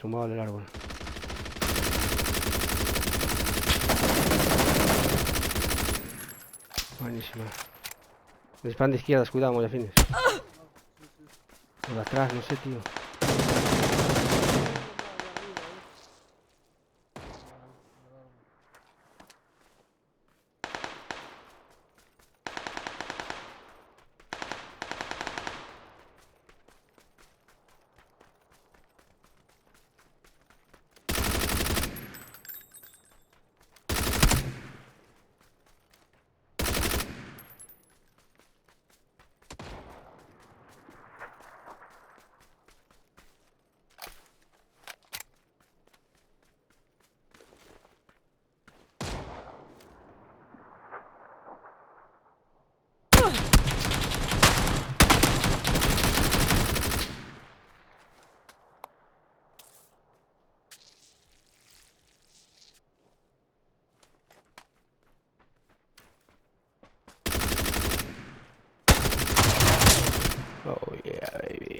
Sumado al árbol. Buenísima. Disparan de izquierdas, cuidado, mollafines. Por atrás, no sé, tío. Oh yeah, baby.